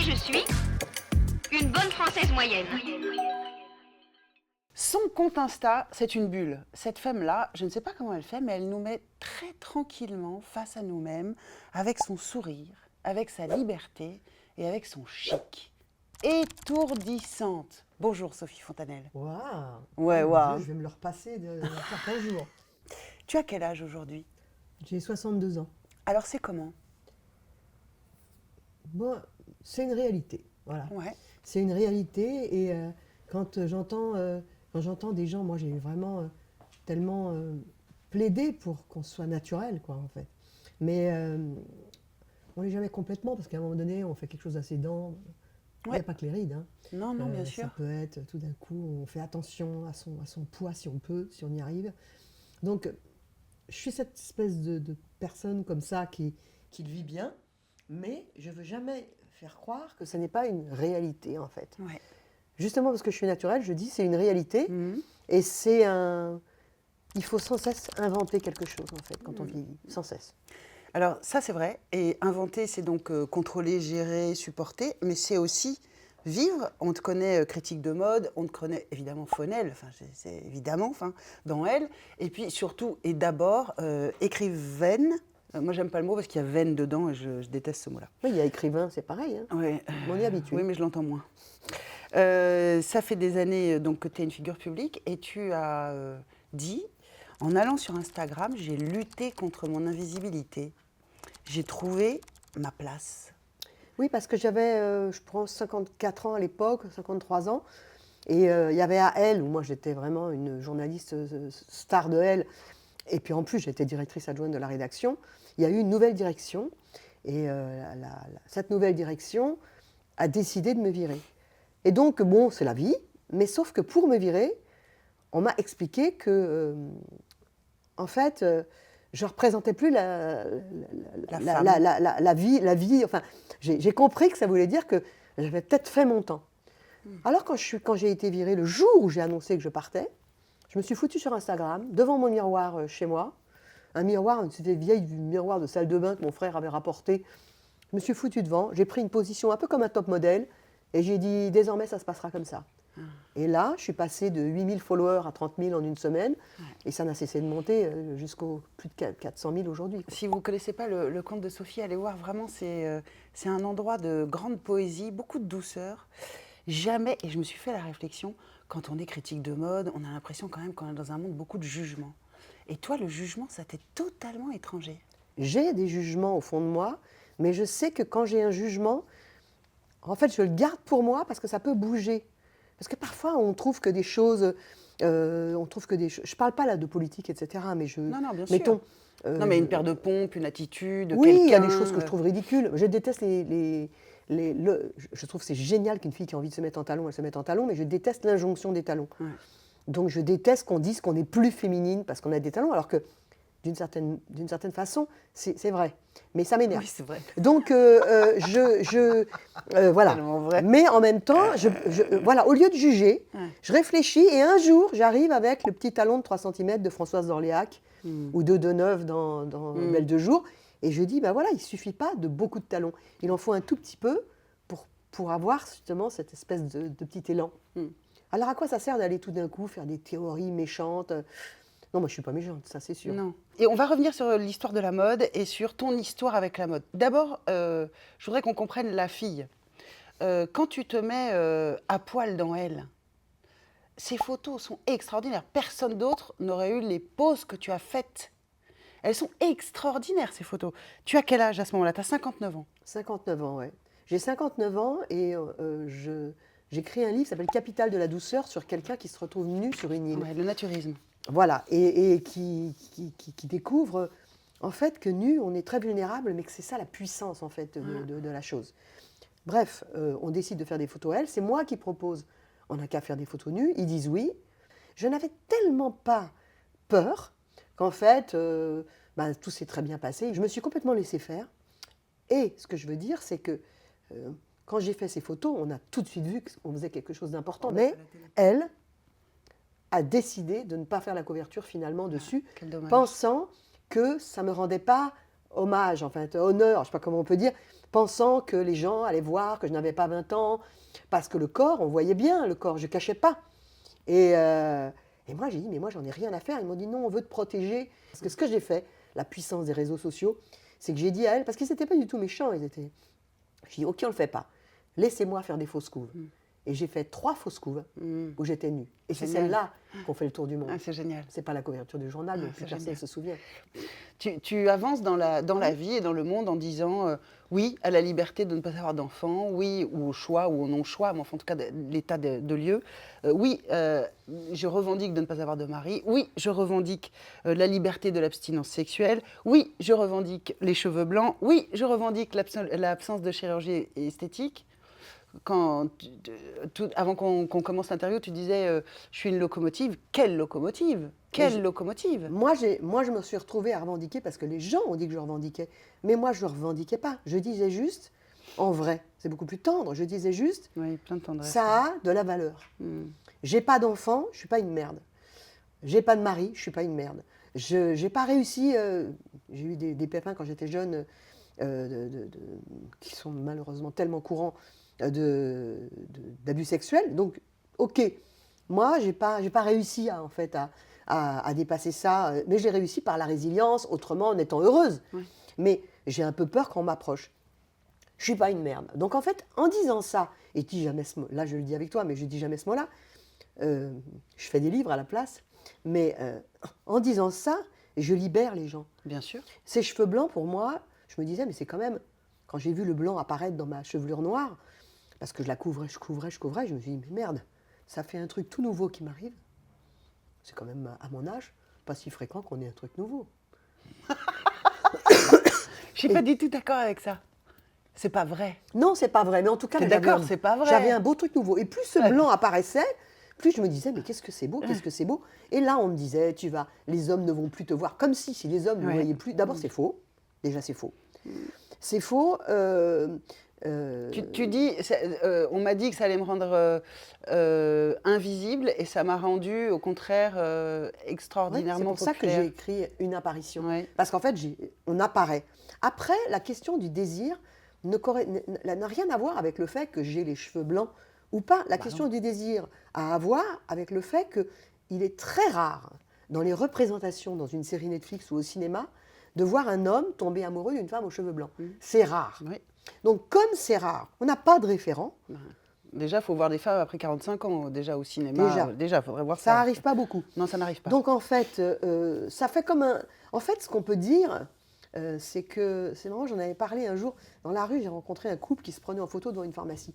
je suis une bonne Française moyenne. Son compte Insta, c'est une bulle. Cette femme-là, je ne sais pas comment elle fait, mais elle nous met très tranquillement face à nous-mêmes, avec son sourire, avec sa liberté et avec son chic. Étourdissante. Bonjour Sophie Fontanelle. Waouh! Ouais, Oh mon waouh. Dieu, je vais me le repasser de certains jours. Tu as quel âge aujourd'hui? J'ai 62 ans. Alors c'est comment? Bon, c'est une réalité. Voilà. Ouais. C'est une réalité et quand j'entends des gens, moi j'ai vraiment tellement plaidé pour qu'on soit naturel, quoi, en fait. Mais on l'est jamais complètement parce qu'à un moment donné, on fait quelque chose d'assez dense. Il n'y Ouais. a pas que les rides. Hein. Non, non, bien sûr. Ça peut être tout d'un coup, on fait attention à son poids si on peut, si on y arrive. Donc, je suis cette espèce de personne comme ça qui le vit bien, mais je ne veux jamais faire croire que ce n'est pas une réalité, en fait. Ouais. Justement parce que je suis naturelle, je dis c'est une réalité, Mhm. et c'est un... Il faut sans cesse inventer quelque chose, en fait, quand on vieillit, sans cesse. Alors ça c'est vrai, et inventer c'est donc contrôler, gérer, supporter, mais c'est aussi vivre. On te connaît critique de mode, on te connaît évidemment Fonel, enfin c'est évidemment, enfin dans elle, et puis surtout et d'abord écrivaine. Moi j'aime pas le mot parce qu'il y a veine dedans et je déteste ce mot-là. Oui, il y a écrivain, c'est pareil, hein. Ouais. On y est habitué. Oui mais je l'entends moins. Ça fait des années donc, que tu es une figure publique et tu as dit, en allant sur Instagram, j'ai lutté contre mon invisibilité. J'ai trouvé ma place. Oui, parce que j'avais, je pense, 54 ans à l'époque, 53 ans. Et il y avait à Elle, où moi j'étais vraiment une journaliste star de Elle. Et puis en plus, j'étais directrice adjointe de la rédaction. Il y a eu une nouvelle direction. Et cette nouvelle direction a décidé de me virer. Et donc, bon, c'est la vie. Mais sauf que pour me virer, on m'a expliqué que, en fait, je ne représentais plus la vie. Enfin, j'ai compris que ça voulait dire que j'avais peut-être fait mon temps. Alors quand j'ai été virée, le jour où j'ai annoncé que je partais, je me suis foutue sur Instagram, devant mon miroir chez moi. Un miroir, c'était vieil miroir de salle de bain que mon frère avait rapporté. Je me suis foutue devant, j'ai pris une position un peu comme un top modèle, et j'ai dit, désormais, ça se passera comme ça. Et là, je suis passée de 8000 followers à 30 000 en une semaine, et ça n'a cessé de monter jusqu'au plus de 400 000 aujourd'hui. Si vous ne connaissez pas le conte de Sophie, allez voir, vraiment, c'est un endroit de grande poésie, beaucoup de douceur. Jamais, et je me suis fait la réflexion, quand on est critique de mode, on a l'impression quand même qu'on est dans un monde beaucoup de jugement. Et toi, le jugement, ça t'est totalement étranger. J'ai des jugements au fond de moi, mais je sais que quand j'ai un jugement, en fait, je le garde pour moi parce que ça peut bouger. Parce que parfois, on trouve que des choses... je ne parle pas là de politique, etc., mais Non, bien mettons, sûr. Non, mais une paire de pompes, une attitude, oui, il y a quelqu'un, des choses que je trouve ridicules. Je déteste je trouve que c'est génial qu'une fille qui a envie de se mettre en talons, elle se mette en talons, mais je déteste l'injonction des talons. Ouais. Donc je déteste qu'on dise qu'on est plus féminine parce qu'on a des talons, alors que d'une certaine façon, c'est vrai. Mais ça m'énerve. Oui, c'est vrai. Donc voilà. Tellement vrai. Mais en même temps, voilà, au lieu de juger, je réfléchis et un jour, j'arrive avec le petit talon de 3 cm de Françoise d'Orléac ou de Deneuve dans Belle de jour. Et je dis, ben voilà, il ne suffit pas de beaucoup de talons. Il en faut un tout petit peu pour avoir justement cette espèce de petit élan. Alors à quoi ça sert d'aller tout d'un coup faire des théories méchantes? Non, moi je ne suis pas méchante, ça c'est sûr. Non. Et on va revenir sur l'histoire de la mode et sur ton histoire avec la mode. D'abord, je voudrais qu'on comprenne la fille. Quand tu te mets à poil dans Elle, ces photos sont extraordinaires. Personne d'autre n'aurait eu les poses que tu as faites. Elles sont extraordinaires, ces photos. Tu as quel âge à ce moment-là? Tu as 59 ans. 59 ans, oui. J'ai 59 ans et j'écris un livre qui s'appelle Capital de la douceur sur quelqu'un qui se retrouve nu sur une île. Ouais, le naturisme. Voilà, et qui découvre en fait que nu, on est très vulnérable, mais que c'est ça la puissance en fait de la chose. Bref, on décide de faire des photos elle. C'est moi qui propose, on n'a qu'à faire des photos nues. Ils disent oui. Je n'avais tellement pas peur qu'en fait, tout s'est très bien passé. Je me suis complètement laissée faire. Et ce que je veux dire, c'est que quand j'ai fait ces photos, on a tout de suite vu qu'on faisait quelque chose d'important. Mais elle a décidé de ne pas faire la couverture finalement dessus, Quel dommage. pensant que ça ne me rendait pas hommage, enfin honneur, je ne sais pas comment on peut dire, pensant que les gens allaient voir que je n'avais pas 20 ans, parce que le corps, on voyait bien le corps, je ne cachais pas. Et moi, j'ai dit, mais moi, j'en ai rien à faire. Ils m'ont dit, non, on veut te protéger. Parce que ce que j'ai fait, la puissance des réseaux sociaux, c'est que j'ai dit à elle, parce qu'ils n'étaient pas du tout méchants, j'ai dit, ok, on ne le fait pas. Laissez-moi faire des fausses couves. Et j'ai fait 3 fausses couves où j'étais nue. Et c'est Génial. celle-là qu'on fait le tour du monde. Ah, c'est génial. C'est pas la couverture du journal, donc plus c'est personne ne génial. se souvient. Tu avances dans la vie et dans le monde en disant oui à la liberté de ne pas avoir d'enfant, oui ou au choix ou au non-choix, mais enfin, en tout cas l'état de lieu. Oui, je revendique de ne pas avoir de mari. Oui, je revendique la liberté de l'abstinence sexuelle. Oui, je revendique les cheveux blancs. Oui, je revendique l'absence de chirurgie esthétique. Avant qu'on commence l'interview, tu disais je suis une locomotive. Quelle locomotive? Quelle locomotive? Moi, je me suis retrouvée à revendiquer parce que les gens ont dit que je revendiquais. Mais moi, je ne revendiquais pas. Je disais juste, en vrai, c'est beaucoup plus tendre, je disais juste, Oui, plein de tendresse. ça a de la valeur. J'ai pas d'enfant, je suis pas une merde. J'ai pas de mari, je suis pas une merde. Je n'ai pas réussi, j'ai eu des pépins quand j'étais jeune, qui sont malheureusement tellement courants, d'abus sexuels. Donc, ok, moi, j'ai pas réussi en fait, à dépasser ça, mais j'ai réussi par la résilience, autrement en étant heureuse. Oui. Mais j'ai un peu peur qu'on m'approche. Je suis pas une merde. Donc en fait, en disant ça, et je dis jamais ce mot, là je le dis avec toi, mais je dis jamais ce mot-là, je fais des livres à la place, mais en disant ça, je libère les gens. Bien sûr. Ces cheveux blancs, pour moi, je me disais, mais c'est quand même, quand j'ai vu le blanc apparaître dans ma chevelure noire, parce que je la couvrais, je me suis dit, mais merde, ça fait un truc tout nouveau qui m'arrive. C'est quand même, à mon âge, pas si fréquent qu'on ait un truc nouveau. Je suis pas du tout d'accord avec ça. C'est pas vrai. Non, c'est pas vrai, mais en tout cas, T'es j'avais d'accord, un- c'est pas vrai. J'avais un beau truc nouveau. Et plus ce Ouais. blanc apparaissait, plus je me disais, mais qu'est-ce que c'est beau, qu'est-ce que c'est beau. Et là, on me disait, les hommes ne vont plus te voir, comme si les hommes ne Ouais. voyaient plus. D'abord, c'est faux. Déjà, c'est faux. C'est faux. Tu dis, on m'a dit que ça allait me rendre invisible et ça m'a rendu au contraire Ouais, c'est extraordinairement pour ça que populaire. j'ai écrit une apparition. Ouais. Parce qu'en fait, on apparaît. Après, la question du désir n'a rien à voir avec le fait que j'ai les cheveux blancs ou pas. La question du désir a à voir avec le fait qu'il est très rare dans les représentations dans une série Netflix ou au cinéma de voir un homme tomber amoureux d'une femme aux cheveux blancs. C'est rare. Oui. Donc comme c'est rare, on n'a pas de référent, Déjà, il faut voir des femmes après 45 ans, déjà au cinéma. Déjà, il faudrait voir ça. ça n'arrive pas beaucoup. Non, ça n'arrive pas. Donc en fait, ça fait comme un... En fait, ce qu'on peut dire, c'est que... C'est marrant, j'en avais parlé un jour. Dans la rue, j'ai rencontré un couple qui se prenait en photo devant une pharmacie.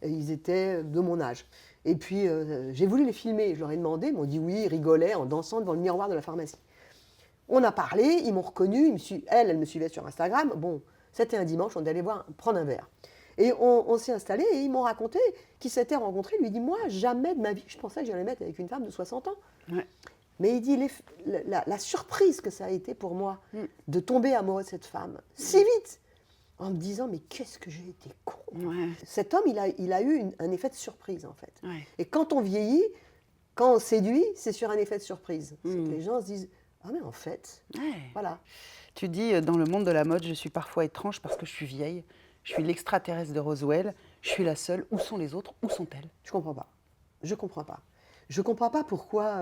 Et ils étaient de mon âge. Et puis, j'ai voulu les filmer. Je leur ai demandé, ils m'ont dit oui, ils rigolaient en dansant devant le miroir de la pharmacie. On a parlé, ils m'ont reconnu. Elle me suivait sur Instagram. Bon, c'était un dimanche, on est allé prendre un verre. Et on s'est installé et ils m'ont raconté qu'ils s'étaient rencontrés. Il lui dit, moi, jamais de ma vie, je pensais que j'allais mettre avec une femme de 60 ans. Ouais. Mais il dit, la surprise que ça a été pour moi de tomber amoureux de cette femme si vite, en me disant, mais qu'est-ce que j'ai été con. Ouais. Cet homme, il a eu un effet de surprise, en fait. Ouais. Et quand on vieillit, quand on séduit, c'est sur un effet de surprise. C'est Mm. que les gens se disent, ah mais en fait, Ouais. voilà. Tu dis, dans le monde de la mode, je suis parfois étrange parce que je suis vieille. Je suis l'extraterrestre de Roswell. Je suis la seule. Où sont les autres? Où sont-elles? Je comprends pas. Je comprends pas. Je comprends pas pourquoi.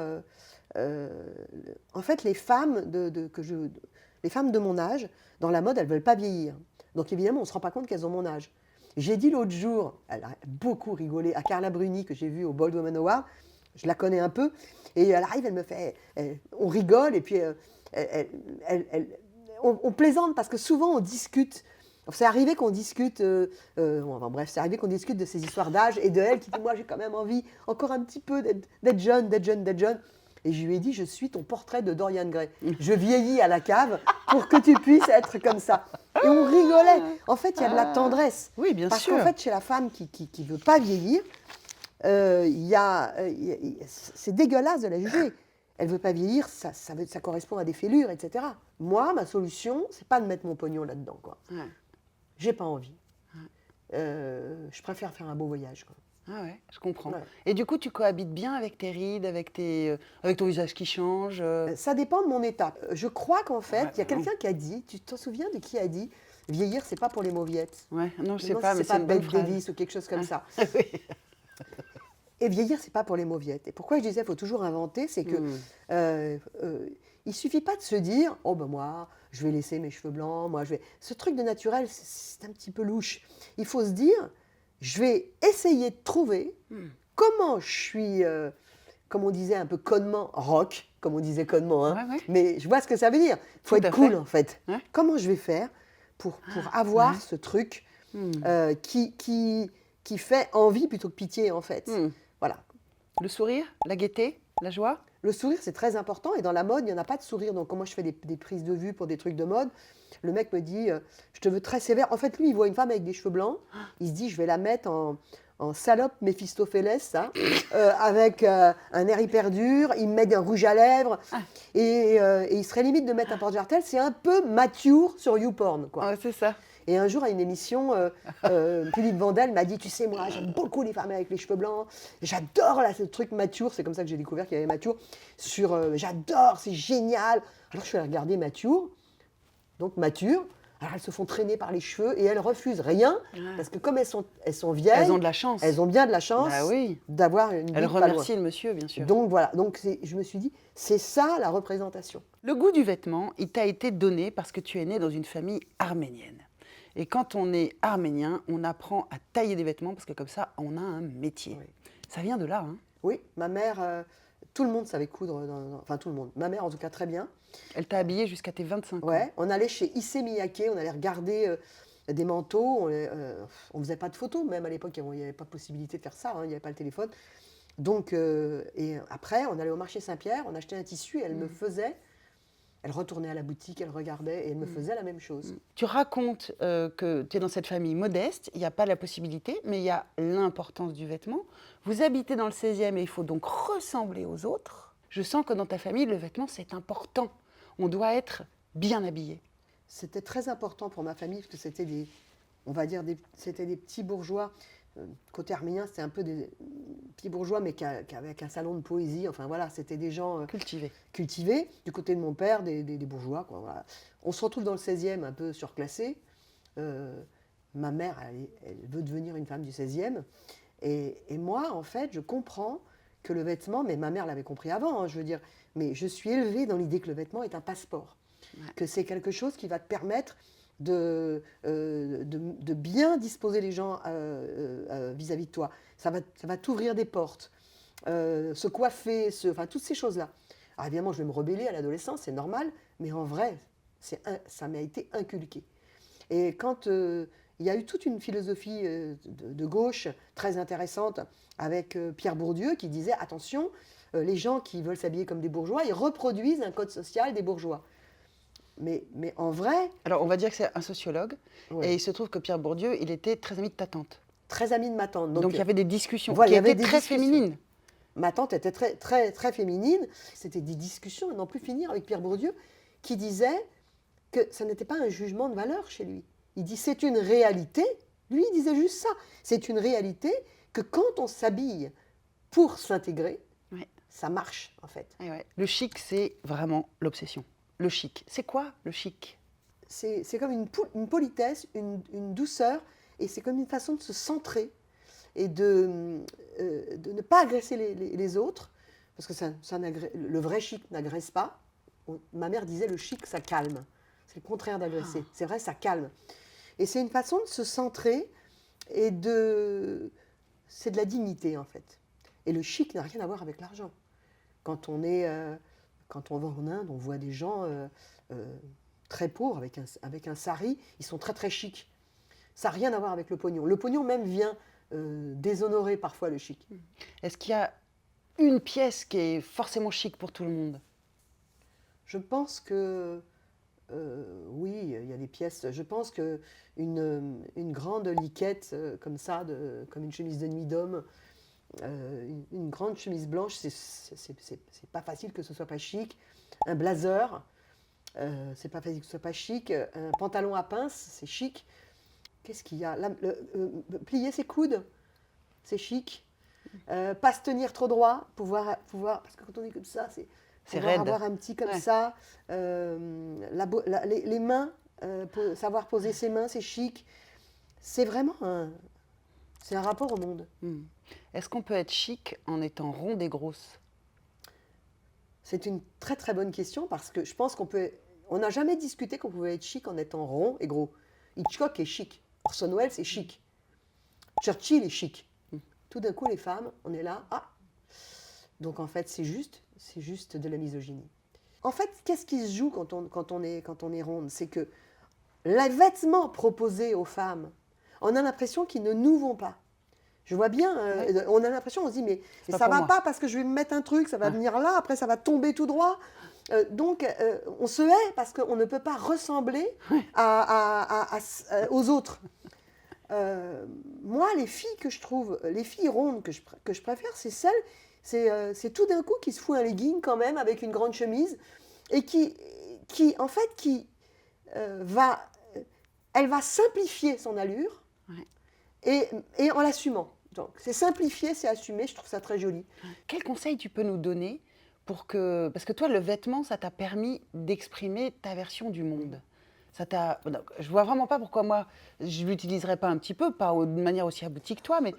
En fait, les femmes les femmes de mon âge, dans la mode, elles veulent pas vieillir. Donc évidemment, on se rend pas compte qu'elles ont mon âge. J'ai dit l'autre jour, elle a beaucoup rigolé, à Carla Bruni que j'ai vue au Bold Woman Award. Je la connais un peu, et elle arrive, elle me fait, on rigole, et puis on plaisante parce que souvent on discute. C'est arrivé qu'on discute, bref, c'est arrivé qu'on discute de ces histoires d'âge et de elle qui dit, moi j'ai quand même envie encore un petit peu d'être jeune. Et je lui ai dit, je suis ton portrait de Dorian Gray. Je vieillis à la cave pour que tu puisses être comme ça. Et on rigolait. En fait, il y a de la tendresse. Oui, bien Parce sûr. qu'en fait, chez la femme qui ne veut pas vieillir, c'est dégueulasse de la juger. Elle ne veut pas vieillir, ça correspond à des fêlures, etc. Moi, ma solution, c'est pas de mettre mon pognon là-dedans, quoi. Ouais. J'ai pas envie. Je préfère faire un beau voyage, quoi. Ah ouais, je comprends. Ouais. Et du coup, tu cohabites bien avec tes rides, avec ton visage qui change Ça dépend de mon état. Je crois qu'en fait, Ouais, il y a quelqu'un qui a dit, tu t'en souviens de qui a dit, vieillir, c'est pas pour les mauviettes. Ouais, non, je sais Non, pas, mais c'est une bonne Bette phrase. Davis ou quelque chose comme ça. Oui. Et vieillir, c'est pas pour les mauviettes. Et pourquoi je disais, il faut toujours inventer, c'est que il suffit pas de se dire, oh ben moi, je vais laisser mes cheveux blancs, moi je vais. Ce truc de naturel, c'est un petit peu louche. Il faut se dire, je vais essayer de trouver comment je suis, comme on disait un peu connement, rock, comme on disait connement, hein. Ouais, ouais. Mais je vois ce que ça veut dire. Il faut Tout à être cool fait. en fait. Ouais. Comment je vais faire pour avoir ouais. ce truc Hmm. qui fait envie plutôt que pitié en fait. Hmm. Voilà. Le sourire, la gaieté, la joie. Le sourire, c'est très important. Et dans la mode, il n'y en a pas de sourire. Donc, quand moi, je fais des prises de vue pour des trucs de mode, le mec me dit je te veux très sévère. En fait, lui, il voit une femme avec des cheveux blancs. Il se dit je vais la mettre en salope Méphistophélès, ça, avec un air hyper dur. Il me met un rouge à lèvres. Et il serait limite de mettre un porte-jartel. C'est un peu mature sur YouPorn, quoi. Ouais, c'est ça. Et un jour, à une émission, Philippe Vandel m'a dit, tu sais, moi, j'aime beaucoup les femmes avec les cheveux blancs. J'adore là, ce truc mature. C'est comme ça que j'ai découvert qu'il y avait mature. J'adore, c'est génial. Alors, je suis allée regarder mature. Donc, mature. Alors, elles se font traîner par les cheveux et elles refusent rien. Parce que comme elles sont vieilles, Elles ont de la chance. elles ont bien de la chance Bah oui. d'avoir une Elles bite pas loin. remercient le monsieur, bien sûr. Donc, voilà. Donc, je me suis dit, c'est ça la représentation. Le goût du vêtement, il t'a été donné parce que tu es né dans une famille arménienne. Et quand on est arménien, on apprend à tailler des vêtements parce que comme ça, on a un métier. Oui. Ça vient de là, hein. Oui, ma mère, tout le monde savait coudre. Enfin, tout le monde. Ma mère, en tout cas, très bien. Elle t'a habillé jusqu'à tes 25 ans. Ouais, on allait chez Issey Miyake, on allait regarder des manteaux. On faisait pas de photos, même à l'époque, il n'y avait pas possibilité de faire ça, hein, il n'y avait pas le téléphone. Donc, et après, on allait au marché Saint-Pierre, on achetait un tissu, et elle me faisait. Elle retournait à la boutique, elle regardait, et elle me faisait la même chose. Tu racontes que tu es dans cette famille modeste, il n'y a pas la possibilité, mais il y a l'importance du vêtement. Vous habitez dans le 16e et il faut donc ressembler aux autres. Je sens que dans ta famille, le vêtement, c'est important. On doit être bien habillé. C'était très important pour ma famille, parce que c'était on va dire, c'était des petits bourgeois. Côté arménien, c'était un peu des petits bourgeois, mais avec un salon de poésie. Enfin voilà, c'était des gens cultivés. Du côté de mon père, des bourgeois, quoi, voilà. On se retrouve dans le 16e, un peu surclassé. Ma mère, elle veut devenir une femme du 16e. Et moi, en fait, je comprends que le vêtement, mais ma mère l'avait compris avant, hein, je veux dire, mais je suis élevée dans l'idée que le vêtement est un passeport. Ouais. Que c'est quelque chose qui va te permettre de bien disposer les gens vis-à-vis de toi. Ça va t'ouvrir des portes, se coiffer, enfin, toutes ces choses-là. Alors évidemment, je vais me rebeller à l'adolescence, c'est normal, mais en vrai, ça m'a été inculqué. Et quand il y a eu toute une philosophie de gauche très intéressante avec Pierre Bourdieu qui disait, attention, les gens qui veulent s'habiller comme des bourgeois, ils reproduisent un code social des bourgeois. Mais en vrai... Alors, on va dire que c'est un sociologue, ouais. Et il se trouve que Pierre Bourdieu, il était très ami de ta tante. Très ami de ma tante. Donc il y avait des discussions voilà, qui étaient très féminines. Ma tante était très, très, très féminine. C'était des discussions à n'en plus finir avec Pierre Bourdieu, qui disait que ça n'était pas un jugement de valeur chez lui. Il dit c'est une réalité. Lui, il disait juste ça. C'est une réalité que quand on s'habille pour s'intégrer, ouais. Ça marche en fait. Et ouais. Le chic, c'est vraiment l'obsession. Le chic, c'est quoi le chic ? C'est comme une politesse, une douceur, et c'est comme une façon de se centrer et de ne pas agresser les autres, parce que le vrai chic n'agresse pas. Ma mère disait le chic, ça calme. C'est le contraire d'agresser. C'est vrai, ça calme. Et c'est une façon de se centrer et c'est de la dignité en fait. Et le chic n'a rien à voir avec l'argent. Quand on va en Inde, on voit des gens très pauvres avec un sari, ils sont très très chics. Ça n'a rien à voir avec le pognon. Le pognon même vient déshonorer parfois le chic. Est-ce qu'il y a une pièce qui est forcément chic pour tout le monde ? Je pense que oui, il y a des pièces. Je pense qu'une grande liquette comme ça, comme une chemise de nuit d'homme, une grande chemise blanche, c'est pas facile que ce soit pas chic. Un blazer, c'est pas facile que ce soit pas chic. Un pantalon à pince, c'est chic. Qu'est-ce qu'il y a là, plier ses coudes, c'est chic. Pas se tenir trop droit, pouvoir, parce que quand on est comme ça, c'est raide. avoir un petit comme ouais. ça. Les mains savoir poser ses mains, c'est chic. C'est vraiment c'est un rapport au monde. Est-ce qu'on peut être chic en étant ronde et grosse? C'est une très très bonne question parce que je pense on n'a jamais discuté qu'on pouvait être chic en étant rond et gros. Hitchcock est chic. Orson Welles est chic. Churchill est chic. Tout d'un coup, les femmes, on est là, Donc en fait, c'est juste de la misogynie. En fait, qu'est-ce qui se joue quand on est ronde? C'est que les vêtements proposés aux femmes, on a l'impression qu'ils ne nous vont pas. Je vois bien, on a l'impression, on se dit, mais pas ça pour va moi. pas parce que je vais me mettre un truc, ça va venir là, après ça va tomber tout droit. Donc on se hait parce qu'on ne peut pas ressembler aux autres. Moi, les filles que je trouve, les filles rondes que je préfère, c'est celles, c'est tout d'un coup qui se fout un legging quand même avec une grande chemise et qui en fait, elle va simplifier son allure et en l'assumant. Donc, c'est simplifié, c'est assumé, je trouve ça très joli. Quel conseil tu peux nous donner pour que... Parce que toi, le vêtement, ça t'a permis d'exprimer ta version du monde. Je vois vraiment pas pourquoi moi, je l'utiliserais pas un petit peu, pas de manière aussi aboutie que toi, mais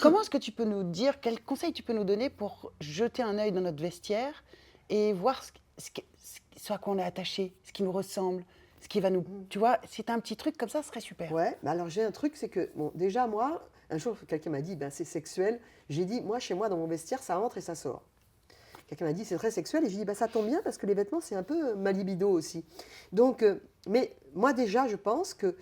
comment est-ce que tu peux nous dire, quel conseil tu peux nous donner pour jeter un œil dans notre vestiaire et voir ce à quoi on est attaché, ce qui nous ressemble, ce qui va nous... Tu vois, si tu as un petit truc comme ça, ce serait super. Ouais, bah alors j'ai un truc, c'est que, bon, déjà moi, un jour quelqu'un m'a dit, ben, c'est sexuel. J'ai dit, moi chez moi dans mon vestiaire, ça entre et ça sort. Quelqu'un m'a dit, c'est très sexuel, et j'ai dit, bah, ça tombe bien parce que les vêtements, c'est un peu ma libido aussi. Donc, mais moi déjà, je pense que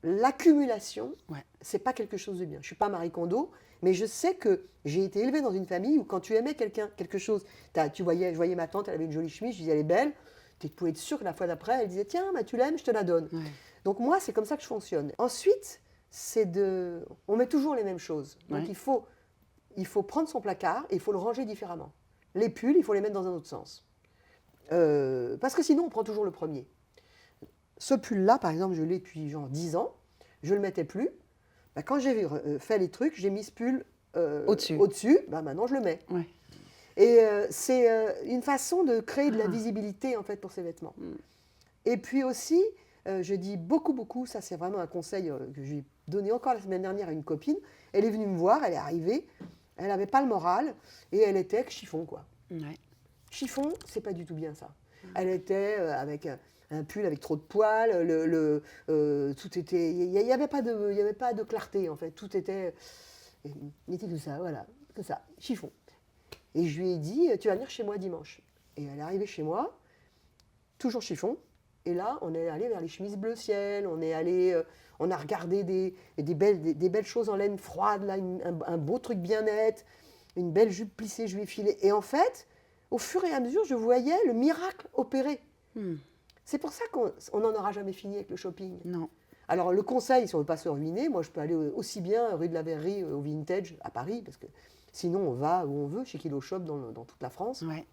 l'accumulation, c'est pas quelque chose de bien. Je suis pas Marie Kondo, mais je sais que j'ai été élevée dans une famille où quand tu aimais quelque chose, je voyais ma tante, elle avait une jolie chemise, je disais, elle est belle, tu pouvais être sûre que la fois d'après, elle disait, tiens, bah, tu l'aimes, je te la donne. Ouais. Donc moi, c'est comme ça que je fonctionne. Ensuite, on met toujours les mêmes choses. Donc il faut prendre son placard et il faut le ranger différemment. Les pulls, il faut les mettre dans un autre sens. Parce que sinon, on prend toujours le premier. Ce pull-là, par exemple, je l'ai depuis genre 10 ans. Je ne le mettais plus. Bah, quand j'ai fait les trucs, j'ai mis ce pull au-dessus. Bah, maintenant, je le mets. Ouais. Et c'est une façon de créer de la visibilité, en fait, pour ces vêtements. Et puis aussi, je dis beaucoup, ça c'est vraiment un conseil que j'ai donné encore la semaine dernière à une copine. Elle est venue me voir, elle est arrivée, elle n'avait pas le moral et elle était avec chiffon, quoi. Ouais. Chiffon, c'est pas du tout bien ça. Elle était avec un pull avec trop de poils, tout était, il n'y avait pas de clarté en fait, tout était tout ça, voilà, comme ça, chiffon. Et je lui ai dit, tu vas venir chez moi dimanche. Et elle est arrivée chez moi, toujours chiffon. Et là, on est allé vers les chemises bleu ciel, on a regardé des belles choses en laine froide, là, un beau truc bien net, une belle jupe plissée, je lui ai filé. Et en fait, au fur et à mesure, je voyais le miracle opérer. C'est pour ça qu'on n'en aura jamais fini avec le shopping. Non. Alors, le conseil, si on ne veut pas se ruiner, moi, je peux aller aussi bien rue de la Verrerie au Vintage à Paris, parce que sinon, on va où on veut, chez Kilo Shop dans toute la France. Ouais.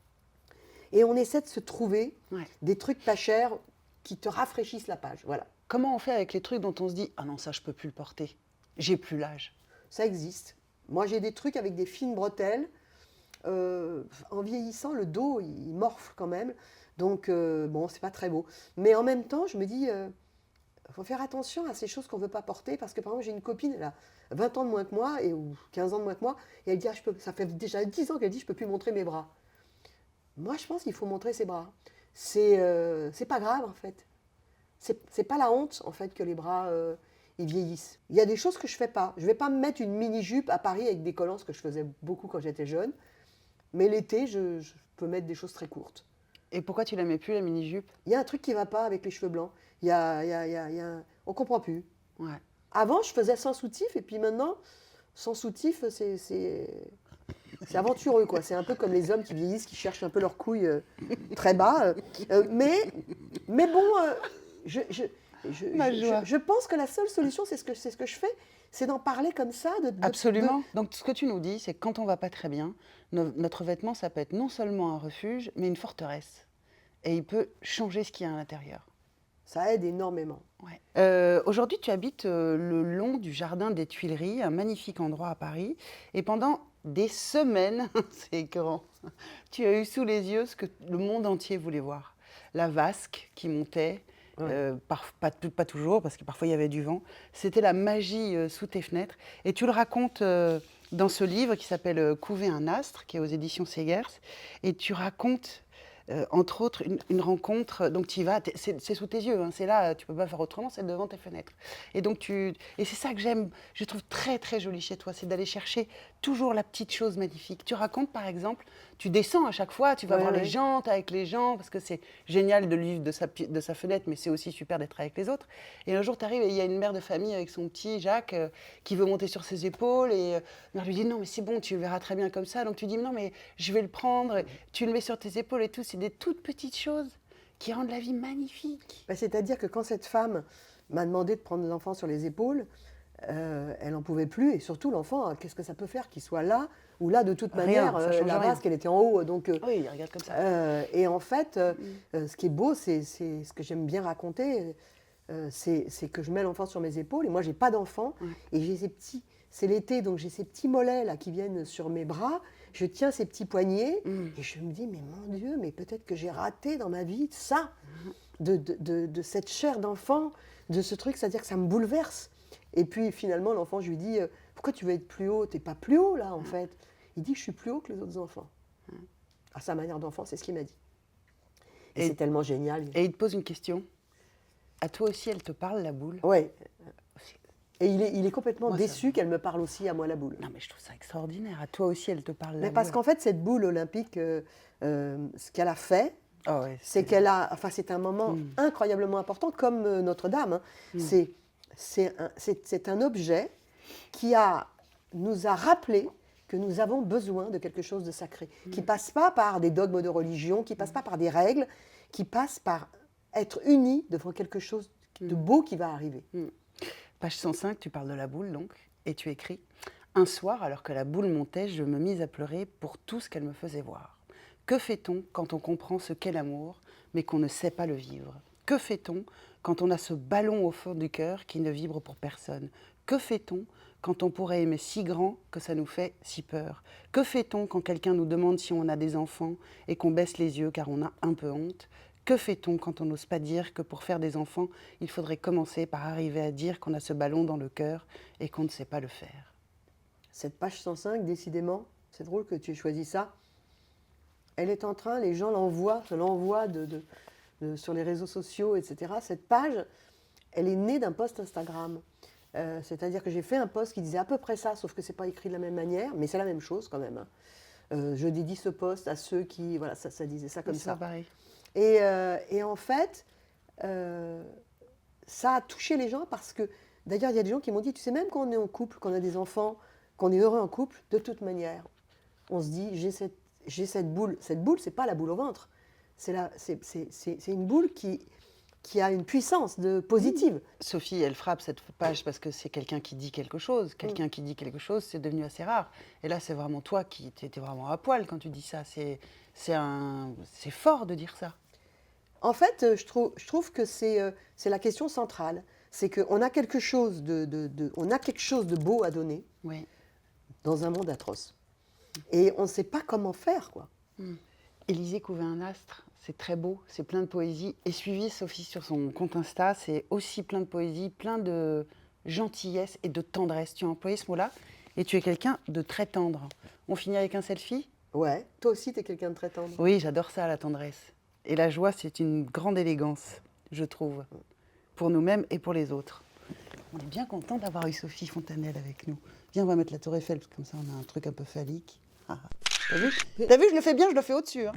Et on essaie de se trouver des trucs pas chers qui te rafraîchissent la page. Voilà. Comment on fait avec les trucs dont on se dit « Ah non, ça, je peux plus le porter. J'ai plus l'âge. » Ça existe. Moi, j'ai des trucs avec des fines bretelles. En vieillissant, le dos, il morfle quand même. Donc, bon, c'est pas très beau. Mais en même temps, je me dis, faut faire attention à ces choses qu'on ne veut pas porter. Parce que, par exemple, j'ai une copine, elle a 20 ans de moins que moi, ou 15 ans de moins que moi, et elle dit, ça fait déjà 10 ans qu'elle dit, je ne peux plus montrer mes bras. Moi, je pense qu'il faut montrer ses bras. C'est pas grave, en fait. C'est pas la honte, en fait, que les bras, ils vieillissent. Il y a des choses que je ne fais pas. Je ne vais pas me mettre une mini-jupe à Paris avec des collants, ce que je faisais beaucoup quand j'étais jeune. Mais l'été, je peux mettre des choses très courtes. Et pourquoi tu la mets plus, la mini-jupe? Il y a un truc qui ne va pas avec les cheveux blancs. On ne comprend plus. Ouais. Avant, je faisais sans soutif, et puis maintenant, sans soutif, c'est aventureux, quoi. C'est un peu comme les hommes qui vieillissent, qui cherchent un peu leurs couilles très bas. Mais bon, je pense que la seule solution, c'est ce que je fais, c'est d'en parler comme ça. Absolument. Donc, ce que tu nous dis, c'est que quand on ne va pas très bien, notre vêtement, ça peut être non seulement un refuge, mais une forteresse. Et il peut changer ce qu'il y a à l'intérieur. Ça aide énormément. Ouais. Aujourd'hui, tu habites le long du jardin des Tuileries, un magnifique endroit à Paris. Et pendant des semaines, c'est écœurant, tu as eu sous les yeux ce que le monde entier voulait voir. La vasque qui montait Ouais. Pas toujours, parce que parfois il y avait du vent. C'était la magie sous tes fenêtres. Et tu le racontes dans ce livre qui s'appelle Couver un astre, qui est aux éditions Segers. Et tu racontes, entre autres, une rencontre. Donc tu y vas, c'est sous tes yeux, hein, c'est là, tu peux pas faire autrement, c'est devant tes fenêtres. Et donc et c'est ça que j'aime, je trouve très très joli chez toi, c'est d'aller chercher toujours la petite chose magnifique. Tu racontes par exemple, tu descends à chaque fois, tu vas Ouais, voir ouais. les gens, t'es avec les gens, parce que c'est génial de vivre de sa fenêtre, mais c'est aussi super d'être avec les autres. Et un jour, tu arrives et il y a une mère de famille avec son petit Jacques qui veut monter sur ses épaules. Et la mère lui dit non, mais c'est bon, tu le verras très bien comme ça. Donc tu dis non, mais je vais le prendre. Et tu le mets sur tes épaules et tout. C'est des toutes petites choses qui rendent la vie magnifique. Bah, c'est-à-dire que quand cette femme m'a demandé de prendre l'enfant sur les épaules, elle n'en pouvait plus. Et surtout, l'enfant, qu'est-ce que ça peut faire qu'il soit là ou là de toute Rien, manière ça change là-bas, rien. parce qu'elle était en haut. Donc, Oui, il regarde comme ça. et en fait, ce qui est beau, c'est ce que j'aime bien raconter, c'est que je mets l'enfant sur mes épaules. Et moi, j'ai pas d'enfant. Et j'ai ces petits... C'est l'été, donc j'ai ces petits mollets là qui viennent sur mes bras. Je tiens ces petits poignets et je me dis, mais mon Dieu, mais peut-être que j'ai raté dans ma vie ça, de cette chair d'enfant, de ce truc, c'est-à-dire que ça me bouleverse. Et puis finalement, l'enfant, je lui dis, pourquoi tu veux être plus haut? T'es pas plus haut là, en fait. Il dit que je suis plus haut que les autres enfants. À sa manière d'enfant, c'est ce qu'il m'a dit. Et c'est tellement génial. Et il te pose une question. À toi aussi, elle te parle, la boule? Ouais. Et il est complètement Moi, ça déçu qu'elle me parle aussi à moi, la boule. Non, mais je trouve ça extraordinaire. À toi aussi, elle te parle, la Mais parce boule. qu'en fait, cette boule olympique, ce qu'elle a fait, Ah ouais, c'est qu'elle a, enfin, c'est un moment incroyablement important, comme Notre-Dame. Hein. C'est un objet qui nous a rappelé que nous avons besoin de quelque chose de sacré, qui passe pas par des dogmes de religion, qui passe pas par des règles, qui passe par être unis devant quelque chose de beau qui va arriver. Page 105, tu parles de la boule donc, et tu écris « Un soir, alors que la boule montait, je me mis à pleurer pour tout ce qu'elle me faisait voir. Que fait-on quand on comprend ce qu'est l'amour, mais qu'on ne sait pas le vivre? Que fait-on quand on a ce ballon au fond du cœur qui ne vibre pour personne? Que fait-on quand on pourrait aimer si grand que ça nous fait si peur? Que fait-on quand quelqu'un nous demande si on a des enfants et qu'on baisse les yeux car on a un peu honte? Que fait-on quand on n'ose pas dire que pour faire des enfants, il faudrait commencer par arriver à dire qu'on a ce ballon dans le cœur et qu'on ne sait pas le faire? » Cette page 105, décidément, c'est drôle que tu aies choisi ça. Elle est en train, les gens l'envoient, sur les réseaux sociaux, etc. Cette page, elle est née d'un post Instagram. C'est-à-dire que j'ai fait un post qui disait à peu près ça, sauf que ce n'est pas écrit de la même manière, mais c'est la même chose quand même. Hein. Je dédie ce post à ceux qui... Voilà, ça disait ça comme ça. Pareil. Et en fait, ça a touché les gens parce que, d'ailleurs, il y a des gens qui m'ont dit, tu sais, même quand on est en couple, qu'on a des enfants, qu'on est heureux en couple, de toute manière, on se dit, j'ai cette boule. Cette boule, c'est pas la boule au ventre. C'est une boule qui a une puissance positive. Sophie, elle frappe cette page parce que c'est quelqu'un qui dit quelque chose. Quelqu'un qui dit quelque chose, c'est devenu assez rare. Et là, c'est vraiment toi qui étais vraiment à poil quand tu dis ça. C'est fort de dire ça. En fait, je trouve que c'est la question centrale. C'est qu'on a quelque chose on a quelque chose de beau à donner Oui. dans un monde atroce. Et on ne sait pas comment faire, quoi. Élisée Couver un astre, c'est très beau, c'est plein de poésie. Et suivi Sophie sur son compte Insta, c'est aussi plein de poésie, plein de gentillesse et de tendresse. Tu as employé ce mot-là et tu es quelqu'un de très tendre. On finit avec un selfie? Ouais, toi aussi, tu es quelqu'un de très tendre. Oui, j'adore ça, la tendresse. Et la joie, c'est une grande élégance, je trouve, pour nous-mêmes et pour les autres. On est bien content d'avoir eu Sophie Fontanelle avec nous. Viens, on va mettre la tour Eiffel, parce que comme ça, on a un truc un peu phallique. Ah, t'as vu? T'as vu, je le fais bien, je le fais au-dessus. Hein.